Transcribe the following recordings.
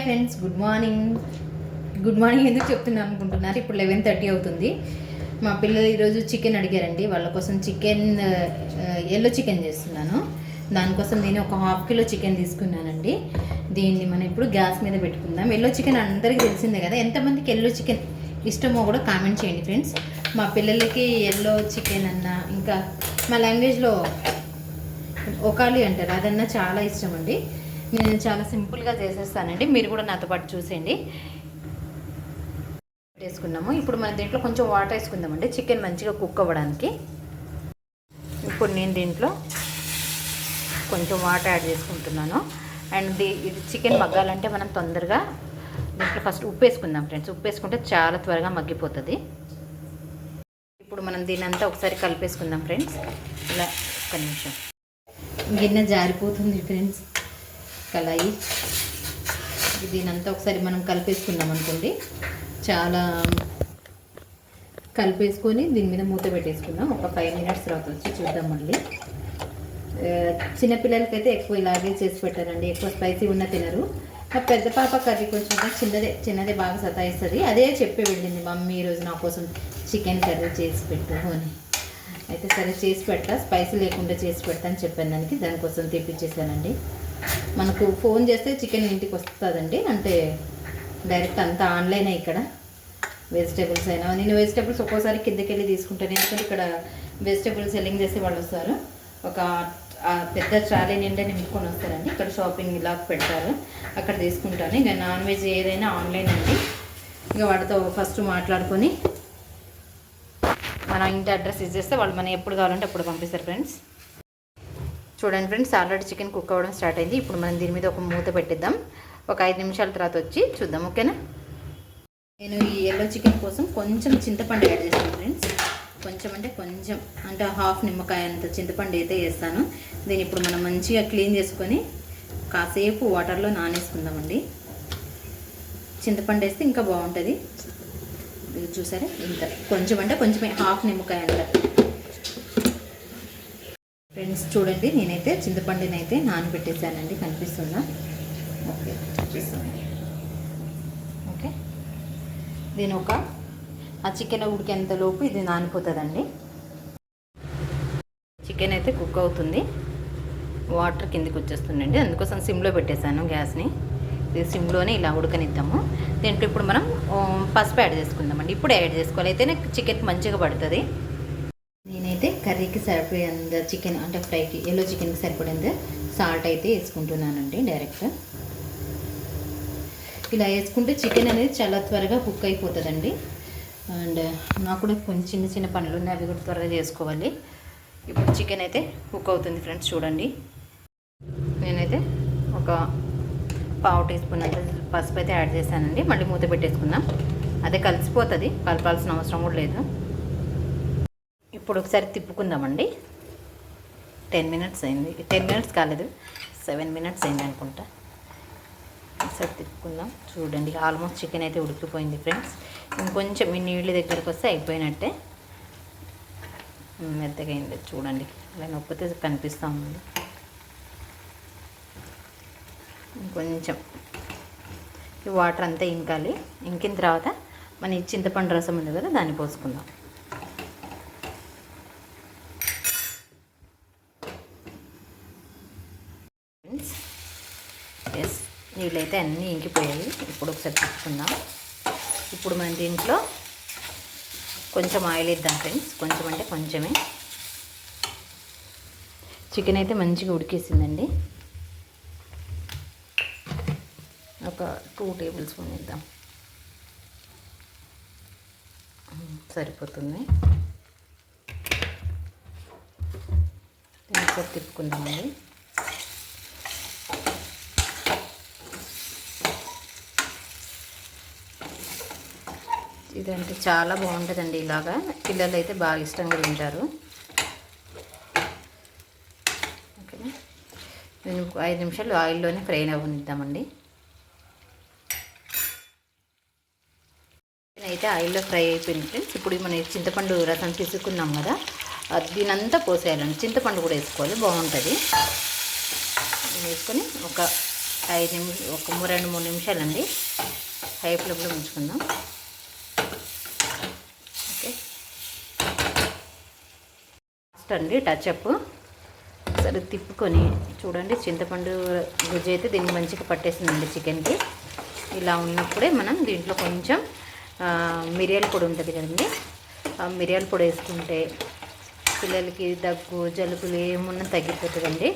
Hi friends, good morning ఎందుకు చెప్తున్నాను అనుకుంటున్నారు. ఇప్పుడు 11:30 అవుతుంది. మా పిల్లలు ఈరోజు చికెన్ అడిగారండి. వాళ్ళ కోసం చికెన్ ఎల్లో చికెన్ చేస్తున్నాను. దానికోసం నేను ఒక 1/2 కిలో చికెన్ తీసుకున్నానండి. దీన్ని మనం ఇప్పుడు గ్యాస్ మీద పెట్టుకుందాం. ఎల్లో చికెన్ అందరికీ తెలిసిందే కదా. ఎంతమందికి ఎల్లో చికెన్ ఇష్టమో కూడా కామెంట్ చేయండి ఫ్రెండ్స్. మా పిల్లలకి ఎల్లో చికెన్ అన్నా, ఇంకా మా లాంగ్వేజ్లో ఒకాలి అంటారు, అదన్నా చాలా ఇష్టం అండి. నేను చాలా సింపుల్గా చేసేస్తానండి. మీరు కూడా నాతో పాటు చూసేయండి. వేసుకున్నాము. ఇప్పుడు మనం దీంట్లో కొంచెం వాటర్ వేసుకుందామండి, చికెన్ మంచిగా కుక్ అవ్వడానికి. ఇప్పుడు నేను దీంట్లో కొంచెం వాటర్ యాడ్ చేసుకుంటున్నాను. అండ్ ఇది చికెన్ మగ్గాలంటే మనం తొందరగా దీంట్లో ఫస్ట్ ఉప్పు వేసుకుందాం ఫ్రెండ్స్. ఉప్పు వేసుకుంటే చాలా త్వరగా మగ్గిపోతుంది. ఇప్పుడు మనం దీని అంతా ఒకసారి కలిపేసుకుందాం ఫ్రెండ్స్. ఇలా ఒక్క నిమిషం. గిన్నె జారిపోతుంది ఫ్రెండ్స్, కళాయి. దీనంతా ఒకసారి మనం కలిపేసుకుందాం అనుకోండి. చాలా కలిపేసుకొని దీని మీద మూత పెట్టేసుకుందాం. ఒక 5 మినిట్స్ తర్వాత వచ్చి చూద్దాం మళ్ళీ. చిన్నపిల్లలకైతే ఎక్కువ ఇలాగే చేసి పెట్టారండి. ఎక్కువ స్పైసీ ఉన్న తినరు. ఆ పెద్ద పాప కర్రీ కొంచెం చిన్నదే బాగా సతాయిస్తుంది. అదే చెప్పి వెళ్ళింది, మమ్మీ ఈరోజు నా కోసం చికెన్ కర్రీ చేసి పెట్టు అని. అయితే సరే చేసి పెట్టా, స్పైసీ లేకుండా చేసి పెడతా అని చెప్పాను దానికోసం తెప్పించేసానండి. మనకు ఫోన్ చేస్తే చికెన్ ఇంటికి వస్తుందండి. అంటే డైరెక్ట్ అంతా ఆన్లైనే. ఇక్కడ వెజిటేబుల్స్ అయినా, నేను వెజిటేబుల్స్ ఒక్కోసారి కిందకి వెళ్ళి తీసుకుంటాను. ఎందుకంటే ఇక్కడ వెజిటేబుల్స్ సెల్లింగ్ చేసే వాళ్ళు వస్తారు. ఒక పెద్ద ట్రాలీ నిండా నింపుకొని వస్తారండి. ఇక్కడ షాపింగ్ ఇలా పెడతారు, అక్కడ తీసుకుంటాను. ఇంకా నాన్ వెజ్ ఏదైనా ఆన్లైన్ అండి. ఇంకా వాటితో ఫస్ట్ మాట్లాడుకొని మన ఇంటి అడ్రస్ ఇచ్చేస్తే వాళ్ళు మనం ఎప్పుడు కావాలంటే అప్పుడు పంపిస్తారు ఫ్రెండ్స్. చూడండి ఫ్రెండ్స్, ఆల్రెడీ చికెన్ కుక్ అవ్వడం స్టార్ట్ అయింది. ఇప్పుడు మనం దీని మీద ఒక మూత పెట్టిద్దాం. ఒక 5 నిమిషాల తర్వాత వచ్చి చూద్దాం, ఓకేనా. నేను ఈ ఎల్లో చికెన్ కోసం కొంచెం చింతపండు యాడ్ చేస్తాను ఫ్రెండ్స్. కొంచెం అంటే హాఫ్ నిమ్మకాయ అంత చింతపండు అయితే వేస్తాను. దీన్ని ఇప్పుడు మనం మంచిగా క్లీన్ చేసుకొని కాసేపు వాటర్లో నానేసుకుందామండి. చింతపండు వేస్తే ఇంకా బాగుంటుంది. చూసారా, ఇంత కొంచెమే, హాఫ్ నిమ్మకాయ అంట ఫ్రెండ్స్. చూడండి, నేనైతే చింతపండుని అయితే నానబెట్టేసానండి. కనిపిస్తుందా? ఓకే, చూపిస్తాను. ఓకే, దీని ఆ చికెన్ ఉడికేంతలోపు ఇది నానిపోతుందండి. చికెన్ అయితే కుక్ అవుతుంది, వాటర్ కిందికి వచ్చేస్తుందండి. అందుకోసం సిమ్లో పెట్టేశాను గ్యాస్ని. ఇది సిమ్లోనే ఇలా ఉడకనిద్దాము. దీంట్లో ఇప్పుడు మనం పసుపు యాడ్ చేసుకుందామండి. ఇప్పుడు యాడ్ చేసుకోవాలి, అయితేనే చికెన్ మంచిగా పడుతుంది. నేనైతే కర్రీకి సరిపోయేంత చికెన్, అంటే ఫ్రైకి ఎల్లో చికెన్కి సరిపడేంత సాల్ట్ అయితే వేసుకుంటున్నానండి డైరెక్ట్. ఇలా వేసుకుంటే చికెన్ అనేది చాలా త్వరగా కుక్ అయిపోతుందండి. అండ్ నాకు కూడా కొంచెం చిన్న పనులు ఉన్నాయి, అవి కూడా త్వరగా చేసుకోవాలి. ఇప్పుడు చికెన్ అయితే కుక్ అవుతుంది ఫ్రెండ్స్. చూడండి, నేనైతే ఒక 1/2 టీ స్పూన్ అయితే పసుపు అయితే యాడ్ చేశానండి. మళ్ళీ మూత పెట్టేసుకుందాం. అదే కలిసిపోతుంది, కలపాల్సిన అవసరం కూడా లేదు. ఇప్పుడు ఒకసారి తిప్పుకుందామండి. 10 మినిట్స్ అయింది. 10 మినిట్స్ కాలేదు, 7 మినిట్స్ అయింది అనుకుంటా. ఒకసారి తిప్పుకుందాం. చూడండి, ఆల్మోస్ట్ చికెన్ అయితే ఉడికిపోయింది ఫ్రెండ్స్. ఇంకొంచెం ఈ నీళ్ళు దగ్గరికి వస్తే అయిపోయినట్టే. మెత్తగా అయింది చూడండి, అలా నొక్కితే కనిపిస్తూ ఉంది. ఇంకొంచెం ఈ వాటర్ అంతా ఇంకాలి. ఇంకిన తర్వాత మన ఈ చింతపండు రసం ఉంది కదా, దాన్ని పోసుకుందాం. ఎస్, నీళ్ళైతే అన్నీ ఇంకిపోయాయి. ఇప్పుడు ఒకసారి తిప్పుకుందాం. ఇప్పుడు మనం దీంట్లో కొంచెం ఆయిల్ ఇద్దాం ఫ్రెండ్స్. కొంచెం అంటే కొంచెమే. చికెన్ అయితే మంచిగా ఉడికేసిందండి. ఒక 2 టేబుల్ స్పూన్ ఇద్దాం, సరిపోతుంది. ఒకసారి తిప్పుకుందామండి. ఇదంటే చాలా బాగుంటుందండి. ఇలాగా పిల్లలు అయితే బాగా ఇష్టంగా తింటారు. ఓకేనా, నేను 5 నిమిషాలు ఆయిల్లోనే ఫ్రై అవ్వనిద్దామండి. అయితే ఆయిల్లో ఫ్రై అయిపోయింది ఫ్రెండ్స్. ఇప్పుడు మనం చింతపండు రసం తీసుకున్నాం కదా, దీనంతా పోసేయాలండి. చింతపండు కూడా వేసుకోవాలి, బాగుంటుంది. వేసుకొని ఒక ఒక 2-3 నిమిషాలండి హై ఫ్లేమ్లో ఉంచుకుందాం. ఓకే, ఫస్ట్ అండి టచ్అప్ సరే తిప్పుకొని చూడండి. చింతపండు గుజ్జు అయితే దీనికి మంచిగా పట్టేసిందండి చికెన్కి. ఇలా ఉన్నప్పుడే మనం దీంట్లో కొంచెం మిరియాల పొడి ఉంటుంది కదండి, ఆ మిరియాల పొడి వేసుకుంటే పిల్లలకి దగ్గు జలుబులు ఏమున్నా తగ్గిపోతుందండి.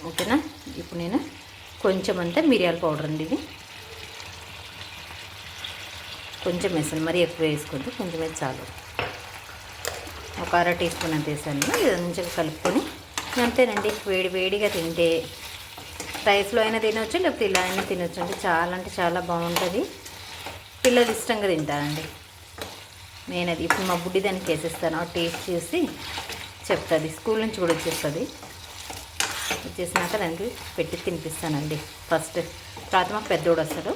ఓకేనా, ఇప్పుడు నేను కొంచెం అంతా మిరియాల పౌడర్ అండి, ఇది కొంచెం వేసాను, మరీ ఎక్కువ వేసుకోండి, కొంచెం అయితే చాలు. ఒక 1/2 టీ స్పూన్ అంత వేసాను. ఇది మంచిగా కలుపుకొని అంతేనండి. వేడిగా తింటే రైస్లో అయినా తినవచ్చు, లేకపోతే ఇలా అయినా తినవచ్చు అండి. చాలా అంటే చాలా బాగుంటుంది, పిల్లలు ఇష్టంగా తింటారండి. నేను అది ఇప్పుడు మా బుడ్డి దానికి వేసేస్తాను, టేస్ట్ చేసి చెప్తుంది. స్కూల్ నుంచి కూడా వచ్చేసినాక దానికి పెట్టి తినిపిస్తానండి ఫస్ట్. తర్వాత మా పెద్దోడు వస్తాడు,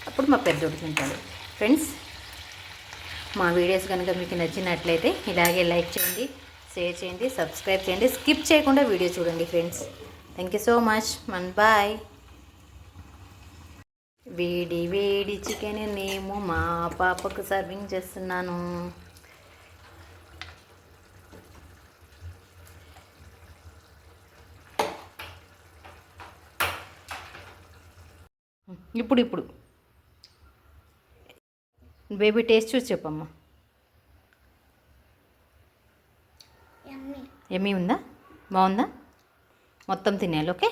అప్పుడు మా పెద్దోడు తింటాడు. ఫ్రెండ్స్, మా వీడియోస్ కనుక మీకు నచ్చినట్లయితే ఇలాగే లైక్ చేయండి, షేర్ చేయండి, సబ్స్క్రైబ్ చేయండి, స్కిప్ చేయకుండా వీడియో చూడండి friends. Thank you so much. Bye. వేడి చికెన్ నేను మా పాపకు సర్వింగ్ చేస్తున్నాను. ఇప్పుడు బేబీ టేస్ట్ చూసి చెప్పమ్మా. ఎమ్మీ ఉందా? బాగుందా? మొత్తం తినేయాలి. ఓకే.